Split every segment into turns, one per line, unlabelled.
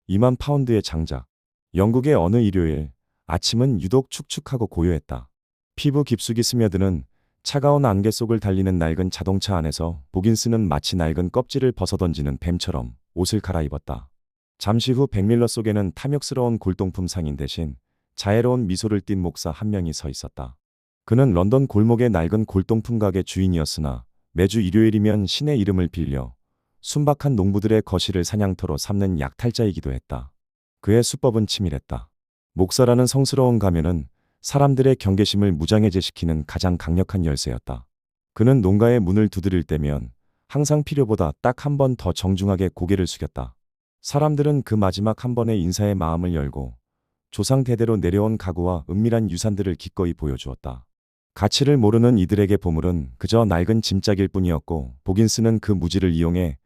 2만 파운드의 장작. 영국의 어느 일요일, 아침은 유독 축축하고 고요했다. 피부 깊숙이 스며드는 차가운 안개 속을 달리는 낡은 자동차 안에서 보긴스는 마치 낡은 껍질을 벗어던지는 뱀처럼 옷을 갈아입었다. 잠시 후 백밀러 속에는 탐욕스러운 골동품 상인 대신 자애로운 미소를 띤 목사 한 명이 서 있었다. 그는 런던 골목의 낡은 골동품 가게 주인이었으나 매주 일요일이면 신의 이름을 빌려 순박한 농부들의 거실을 사냥터로 삼는 약탈자이기도 했다. 그의 수법은 치밀했다. 목사라는 성스러운 가면은 사람들의 경계심을 무장해제시키는 가장 강력한 열쇠였다. 그는 농가의 문을 두드릴 때면 항상 필요보다 딱 한 번 더 정중하게 고개를 숙였다. 사람들은 그 마지막 한 번의 인사의 마음을 열고 조상 대대로 내려온 가구와 은밀한 유산들을 기꺼이 보여주었다. 가치를 모르는 이들에게 보물은 그저 낡은 짐짝일 뿐이었고, 보긴스는 그 무지를 이용해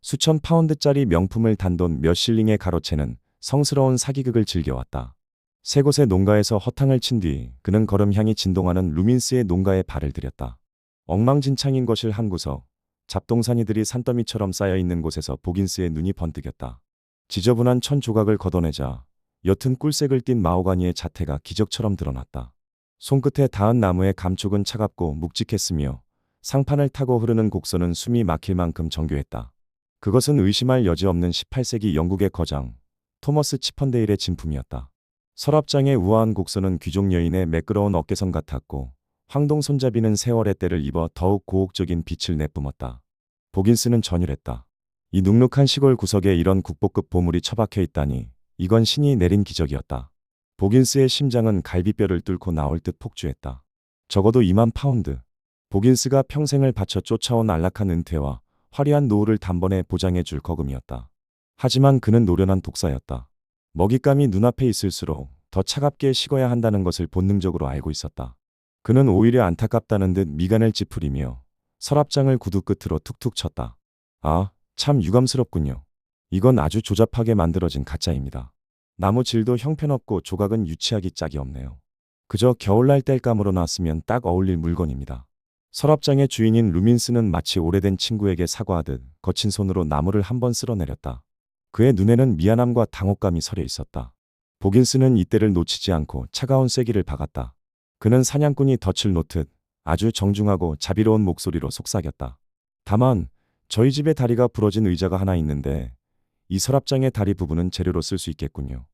수천 파운드짜리 명품을 단돈 몇 실링에 가로채는 성스러운 사기극을 즐겨왔다. 세 곳의 농가에서 허탕을 친 뒤 그는 걸음향이 진동하는 루민스의 농가에 발을 들였다. 엉망진창인 거실 한 구석, 잡동사니들이 산더미처럼 쌓여있는 곳에서 보긴스의 눈이 번뜩였다. 지저분한 천 조각을 걷어내자 옅은 꿀색을 띤 마호가니의 자태가 기적처럼 드러났다. 손끝에 닿은 나무의 감촉은 차갑고 묵직했으며 상판을 타고 흐르는 곡선은 숨이 막힐 만큼 정교했다. 그것은 의심할 여지 없는 18세기 영국의 거장 토머스 치펀데일의 진품이었다. 서랍장의 우아한 곡선은 귀족 여인의 매끄러운 어깨선 같았고, 황동 손잡이는 세월의 때를 입어 더욱 고혹적인 빛을 내뿜었다. 보긴스는 전율했다. 이 눅눅한 시골 구석에 이런 국보급 보물이 처박혀 있다니, 이건 신이 내린 기적이었다. 보긴스의 심장은 갈비뼈를 뚫고 나올 듯 폭주했다. 적어도 2만 파운드. 보긴스가 평생을 바쳐 쫓아온 안락한 은퇴와 화려한 노후를 단번에 보장해줄 거금이었다. 하지만 그는 노련한 독사였다. 먹잇감이 눈앞에 있을수록 더 차갑게 식어야 한다는 것을 본능적으로 알고 있었다. 그는 오히려 안타깝다는 듯 미간을 찌푸리며 서랍장을 구두 끝으로 툭툭 쳤다. 아, 참 유감스럽군요. 이건 아주 조잡하게 만들어진 가짜입니다. 나무 질도 형편없고 조각은 유치하기 짝이 없네요. 그저 겨울날 땔감으로 놨으면 딱 어울릴 물건입니다. 서랍장의 주인인 루민스는 마치 오래된 친구에게 사과하듯 거친 손으로 나무를 한번 쓸어내렸다. 그의 눈에는 미안함과 당혹감이 서려 있었다. 보긴스는 이때를 놓치지 않고 차가운 쐐기를 박았다. 그는 사냥꾼이 덫을 놓듯 아주 정중하고 자비로운 목소리로 속삭였다. 다만 저희 집에 다리가 부러진 의자가 하나 있는데 이 서랍장의 다리 부분은 재료로 쓸 수 있겠군요.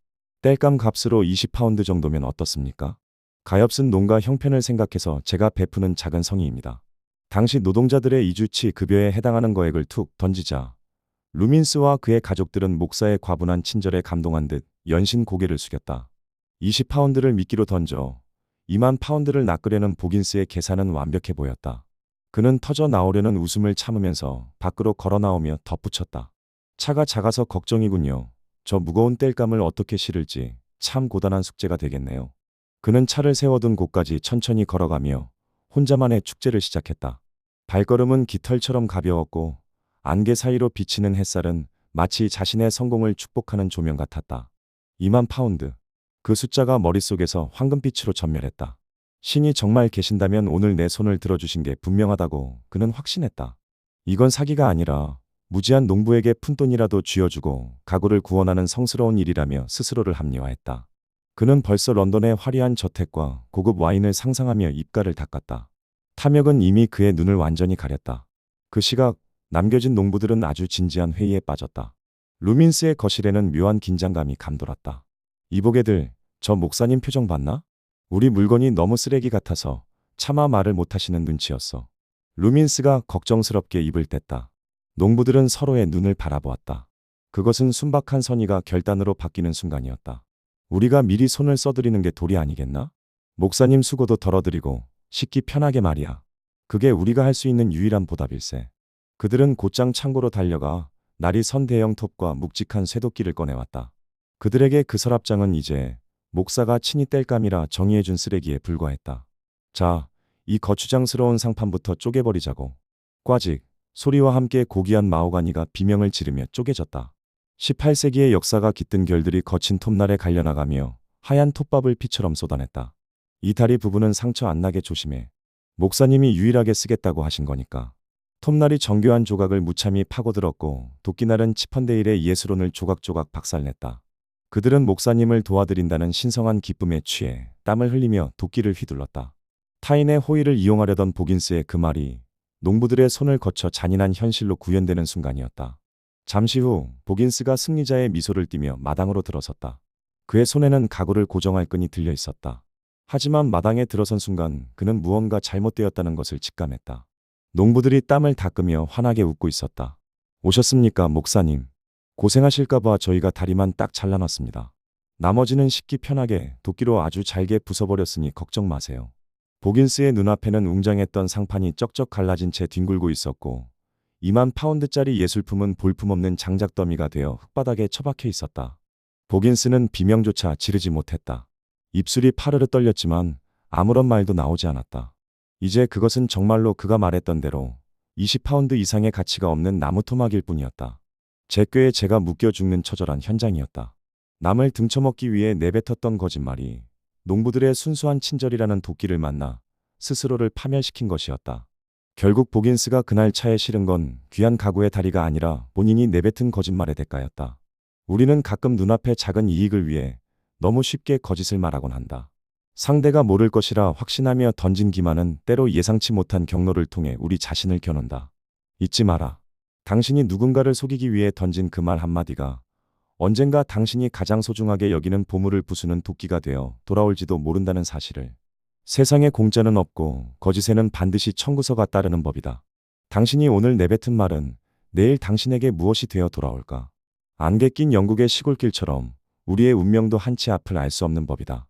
땔감 값으로 20파운드 정도면 어떻습니까? 가엾은 농가 형편을 생각해서 제가 베푸는 작은 성의입니다. 당시 노동자들의 이주치 급여에 해당하는 거액을 툭 던지자 루민스와 그의 가족들은 목사의 과분한 친절에 감동한 듯 연신 고개를 숙였다. 20파운드를 미끼로 던져 2만 파운드를 낚으려는 보긴스의 계산은 완벽해 보였다. 그는 터져 나오려는 웃음을 참으면서 밖으로 걸어 나오며 덧붙였다. 차가 작아서 걱정이군요. 저 무거운 땔감을 어떻게 실을지 참 고단한 숙제가 되겠네요. 그는 차를 세워둔 곳까지 천천히 걸어가며 혼자만의 축제를 시작했다. 발걸음은 깃털처럼 가벼웠고 안개 사이로 비치는 햇살은 마치 자신의 성공을 축복하는 조명 같았다. 2만 파운드. 그 숫자가 머릿속에서 황금빛으로 전멸했다. 신이 정말 계신다면 오늘 내 손을 들어주신 게 분명하다고 그는 확신했다. 이건 사기가 아니라 무지한 농부에게 푼돈이라도 쥐어주고 가구를 구원하는 성스러운 일이라며 스스로를 합리화했다. 그는 벌써 런던의 화려한 저택과 고급 와인을 상상하며 입가를 닦았다. 탐욕은 이미 그의 눈을 완전히 가렸다. 그 시각 남겨진 농부들은 아주 진지한 회의에 빠졌다. 루민스의 거실에는 묘한 긴장감이 감돌았다. 이보게들, 저 목사님 표정 봤나? 우리 물건이 너무 쓰레기 같아서 차마 말을 못하시는 눈치였어. 루민스가 걱정스럽게 입을 뗐다. 농부들은 서로의 눈을 바라보았다. 그것은 순박한 선의가 결단으로 바뀌는 순간이었다. 우리가 미리 손을 써드리는 게 도리 아니겠나? 목사님 수고도 덜어드리고 식기 편하게 말이야. 그게 우리가 할 수 있는 유일한 보답일세. 그들은 곧장 창고로 달려가 날이 선 대형 톱과 묵직한 쇠도끼를 꺼내왔다. 그들에게 그 서랍장은 이제 목사가 친히 땔감이라 정의해준 쓰레기에 불과했다. 자, 이 거추장스러운 상판부터 쪼개버리자고. 꽈직 소리와 함께 고귀한 마호가니가 비명을 지르며 쪼개졌다. 18세기의 역사가 깃든 결들이 거친 톱날에 갈려나가며 하얀 톱밥을 피처럼 쏟아냈다. 이 다리 부분은 상처 안 나게 조심해. 목사님이 유일하게 쓰겠다고 하신 거니까. 톱날이 정교한 조각을 무참히 파고들었고 도끼날은 치펀데일의 예술혼을 조각조각 박살냈다. 그들은 목사님을 도와드린다는 신성한 기쁨에 취해 땀을 흘리며 도끼를 휘둘렀다. 타인의 호의를 이용하려던 보긴스의 그 말이 농부들의 손을 거쳐 잔인한 현실로 구현되는 순간이었다. 잠시 후 보긴스가 승리자의 미소를 띠며 마당으로 들어섰다. 그의 손에는 가구를 고정할 끈이 들려 있었다. 하지만 마당에 들어선 순간 그는 무언가 잘못되었다는 것을 직감했다. 농부들이 땀을 닦으며 환하게 웃고 있었다. 오셨습니까, 목사님? 고생하실까봐 저희가 다리만 딱 잘라놨습니다. 나머지는 식기 편하게 도끼로 아주 잘게 부숴버렸으니 걱정 마세요. 보긴스의 눈앞에는 웅장했던 상판이 쩍쩍 갈라진 채 뒹굴고 있었고 2만 파운드짜리 예술품은 볼품없는 장작 더미가 되어 흙바닥에 처박혀 있었다. 보긴스는 비명조차 지르지 못했다. 입술이 파르르 떨렸지만 아무런 말도 나오지 않았다. 이제 그것은 정말로 그가 말했던 대로 20파운드 이상의 가치가 없는 나무 토막일 뿐이었다. 제 꾀에 제가 묶여 죽는 처절한 현장이었다. 남을 등쳐먹기 위해 내뱉었던 거짓말이 농부들의 순수한 친절이라는 도끼를 만나 스스로를 파멸시킨 것이었다. 결국 보긴스가 그날 차에 실은 건 귀한 가구의 다리가 아니라 본인이 내뱉은 거짓말의 대가였다. 우리는 가끔 눈앞의 작은 이익을 위해 너무 쉽게 거짓을 말하곤 한다. 상대가 모를 것이라 확신하며 던진 기만은 때로 예상치 못한 경로를 통해 우리 자신을 겨눈다. 잊지 마라. 당신이 누군가를 속이기 위해 던진 그 말 한마디가 언젠가 당신이 가장 소중하게 여기는 보물을 부수는 도끼가 되어 돌아올지도 모른다는 사실을. 세상에 공짜는 없고 거짓에는 반드시 청구서가 따르는 법이다. 당신이 오늘 내뱉은 말은 내일 당신에게 무엇이 되어 돌아올까? 안개 낀 영국의 시골길처럼 우리의 운명도 한치 앞을 알 수 없는 법이다.